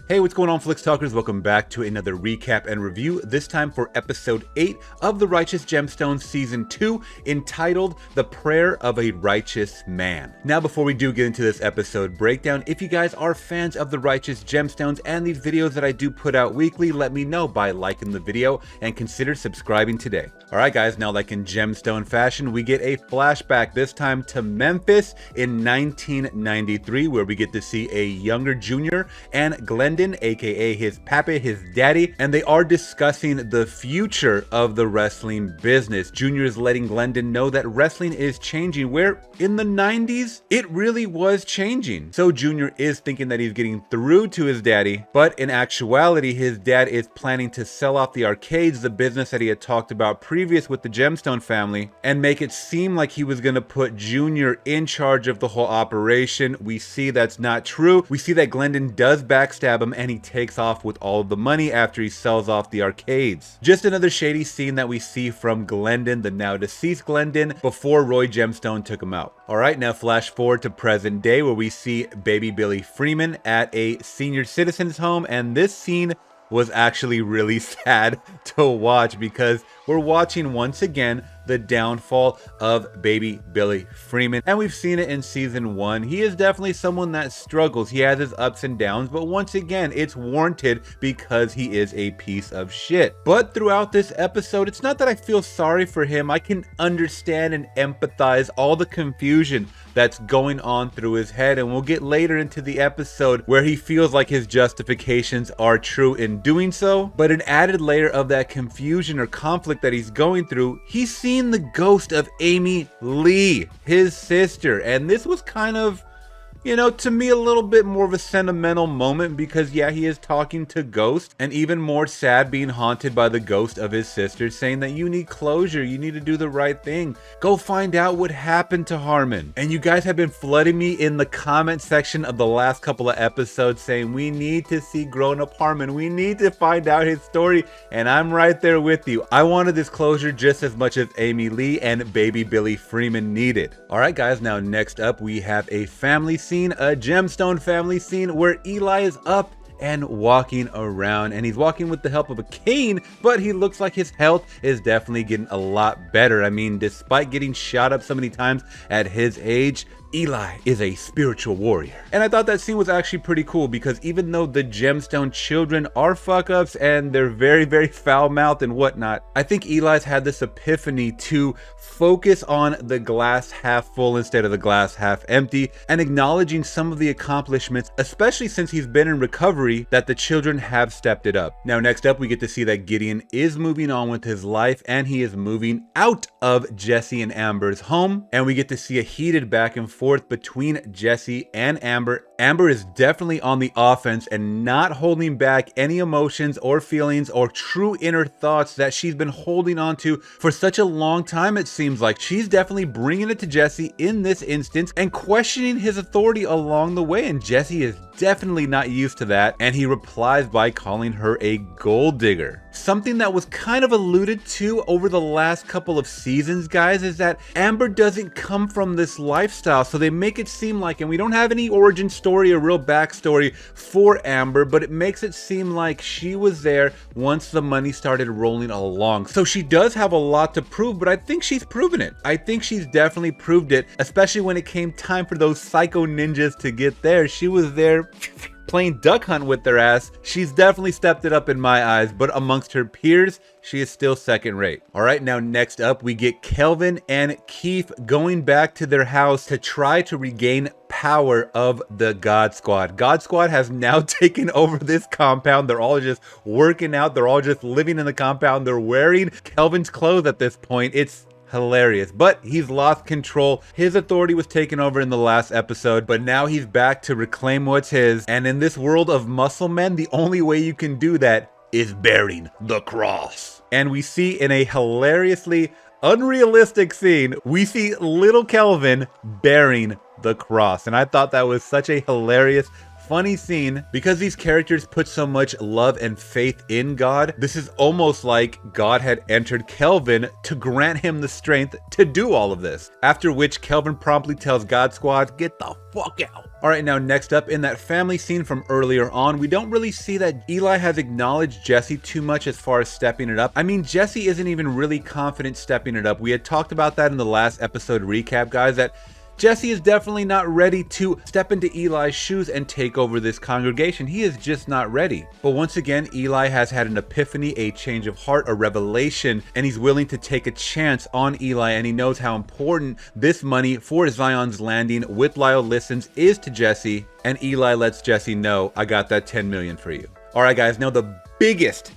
Hey, what's going on, Flix Talkers? Welcome back to another recap and review, this time for episode 8 of The Righteous Gemstones Season 2, entitled The Prayer of a Righteous Man. Now, before we do get into this episode breakdown, if you guys are fans of The Righteous Gemstones and these videos that I do put out weekly, let me know by liking the video and consider subscribing today. Alright guys, now like in Gemstone fashion, we get a flashback, this time to Memphis in 1993, where we get to see a younger Junior and Glendon, aka his pappy, his daddy, and they are discussing the future of the wrestling business. Junior is letting Glendon know that wrestling is changing, where in the 90s, it really was changing. So Junior is thinking that he's getting through to his daddy, but in actuality, his dad is planning to sell off the arcades, the business that he had talked about previous with the Gemstone family, and make it seem like he was going to put Junior in charge of the whole operation. We see that's not true. We see that Glendon does backstab him and he takes off with all of the money after he sells off the arcades. Just another shady scene that we see from Glendon, the now deceased Glendon, before Roy Gemstone took him out. Alright, now flash forward to present day, where we see baby Billy Freeman at a senior citizen's home, and this scene was actually really sad to watch because we're watching once again the downfall of baby Billy Freeman, and we've seen it in season 1. He is definitely someone that struggles. He has his ups and downs, but once again, it's warranted because he is a piece of shit. But throughout this episode, it's not that I feel sorry for him. I can understand and empathize all the confusion that's going on through his head, and we'll get later into the episode where he feels like his justifications are true in doing so. But an added layer of that confusion or conflict that he's going through, he's seen the ghost of Amy Lee, his sister, and this was kind of, you know, to me a little bit more of a sentimental moment because yeah, he is talking to ghosts, and even more sad being haunted by the ghost of his sister, saying that you need closure, you need to do the right thing, go find out what happened to Harmon. And you guys have been flooding me in the comment section of the last couple of episodes saying we need to see grown-up Harmon, we need to find out his story, and I'm right there with you. I wanted this closure just as much as Amy Lee and baby Billy Freeman needed. Alright guys, now next up we have a family scene, a Gemstone family scene, where Eli is up and walking around, and he's walking with the help of a cane, but he looks like his health is definitely getting a lot better. I mean, despite getting shot up so many times at his age, Eli is a spiritual warrior. And I thought that scene was actually pretty cool because even though the Gemstone children are fuck-ups and they're very, very foul-mouthed and whatnot, I think Eli's had this epiphany to focus on the glass half full instead of the glass half empty, and acknowledging some of the accomplishments, especially since he's been in recovery, that the children have stepped it up. Now next up, we get to see that Gideon is moving on with his life, and he is moving out of Jesse and Amber's home, and we get to see a heated back and forth between Jesse and Amber. Amber is definitely on the offense and not holding back any emotions or feelings or true inner thoughts that she's been holding on to for such a long time. It seems like she's definitely bringing it to Jesse in this instance and questioning his authority along the way, and Jesse is definitely not used to that, and he replies by calling her a gold digger. Something that was kind of alluded to over the last couple of seasons, guys, is that Amber doesn't come from this lifestyle, so they make it seem like, and we don't have any origin story or real backstory for Amber, but it makes it seem like she was there once the money started rolling along. So she does have a lot to prove, but I think she's proven it. I think she's definitely proved it, especially when it came time for those psycho ninjas to get there. She was there playing duck hunt with their ass. She's definitely stepped it up in my eyes, but amongst her peers, she is still second rate. Alright, now next up, we get Kelvin and Keith going back to their house to try to regain power of the God Squad. God Squad has now taken over this compound. They're all just working out. They're all just living in the compound. They're wearing Kelvin's clothes at this point. It's hilarious, but he's lost control. His authority was taken over in the last episode, but now he's back to reclaim what's his. And in this world of muscle men, the only way you can do that is bearing the cross. And we see in a hilariously unrealistic scene, we see little Kelvin bearing the cross. And I thought that was such a hilarious, funny scene because these characters put so much love and faith in God. This is almost like God had entered Kelvin to grant him the strength to do all of this. After which Kelvin promptly tells God Squad, get the fuck out. Alright, now next up, in that family scene from earlier on, we don't really see that Eli has acknowledged Jesse too much as far as stepping it up. I mean, Jesse isn't even really confident stepping it up. We had talked about that in the last episode recap, guys, that Jesse is definitely not ready to step into Eli's shoes and take over this congregation. He is just not ready. But once again, Eli has had an epiphany, a change of heart, a revelation, and he's willing to take a chance on Eli, and he knows how important this money for Zion's landing with Lyle Listens is to Jesse, and Eli lets Jesse know, I got that 10 million for you. Alright guys, now the biggest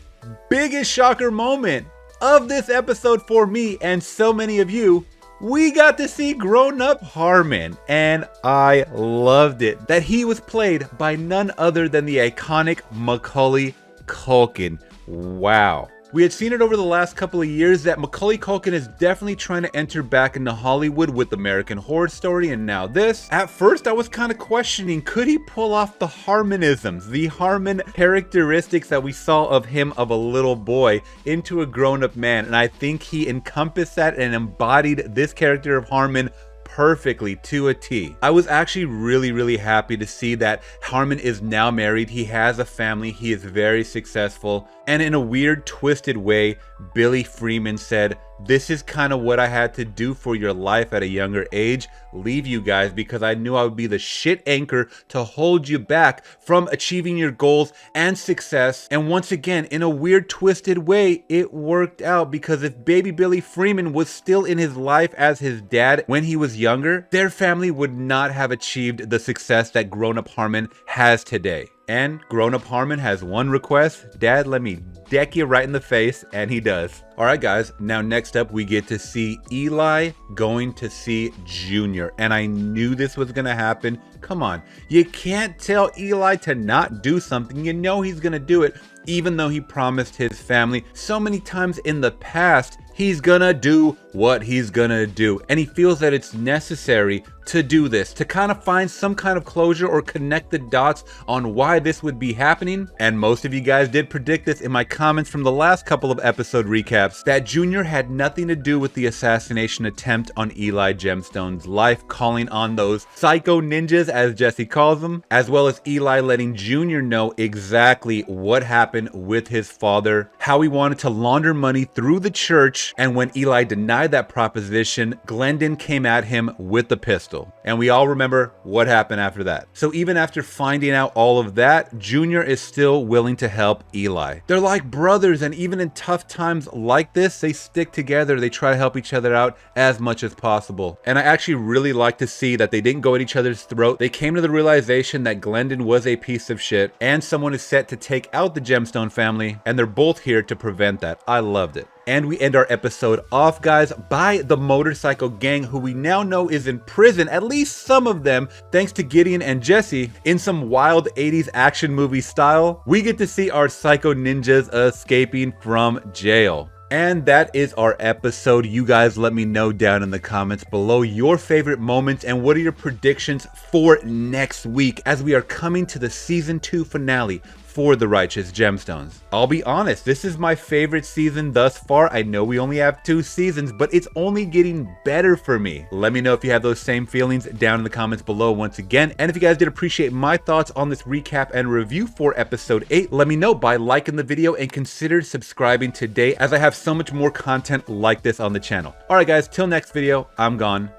shocker moment of this episode for me and so many of you, we got to see grown-up Harmon, and I loved it. That he was played by none other than the iconic Macaulay Culkin. Wow. We had seen it over the last couple of years that Macaulay Culkin is definitely trying to enter back into Hollywood with American Horror Story, and now this. At first, I was kind of questioning, could he pull off the Harmonisms, the Harmon characteristics that we saw of him of a little boy into a grown-up man, and I think he encompassed that and embodied this character of Harmon perfectly to a T. I was actually really happy to see that Harmon is now married. He has a family. He is very successful. And in a weird, twisted way, Billy Freeman said, this is kind of what I had to do for your life at a younger age. Leave you guys because I knew I would be the shit anchor to hold you back from achieving your goals and success. And once again, in a weird, twisted way, it worked out because if baby Billy Freeman was still in his life as his dad when he was younger, their family would not have achieved the success that grown-up Harmon has today. And grown-up Harmon has one request: Dad, let me deck you right in the face, and he does. Alright guys, now next up we get to see Eli going to see Junior, and I knew this was gonna happen. Come on, you can't tell Eli to not do something. You know he's gonna do it, even though he promised his family so many times in the past he's gonna do what he's gonna do, and he feels that it's necessary to do this, to kind of find some kind of closure or connect the dots on why this would be happening. And most of you guys did predict this in my comments from the last couple of episode recaps, that Junior had nothing to do with the assassination attempt on Eli Gemstones' life, calling on those psycho ninjas as Jesse calls them, as well as Eli letting Junior know exactly what happened with his father, how he wanted to launder money through the church, and when Eli denied that proposition, Glendon came at him with the pistol. And we all remember what happened after that. So even after finding out all of that, Junior is still willing to help Eli. They're like brothers, and even in tough times like this, they stick together. They try to help each other out as much as possible. And I actually really like to see that they didn't go at each other's throat. They came to the realization that Glendon was a piece of shit, and someone is set to take out the Gemstone family, and they're both here to prevent that. I loved it. And we end our episode off, guys, by the motorcycle gang, who we now know is in prison, at least some of them, thanks to Gideon and Jesse. In some wild 80s action movie style, we get to see our psycho ninjas escaping from jail. And that is our episode. You guys let me know down in the comments below your favorite moments and what are your predictions for next week as we are coming to the season 2 finale for the Righteous Gemstones. I'll be honest, this is my favorite season thus far. I know we only have 2 seasons, but it's only getting better for me. Let me know if you have those same feelings down in the comments below once again. And if you guys did appreciate my thoughts on this recap and review for episode 8, let me know by liking the video and consider subscribing today, as I have so much more content like this on the channel. Alright guys, till next video, I'm gone.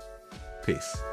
Peace.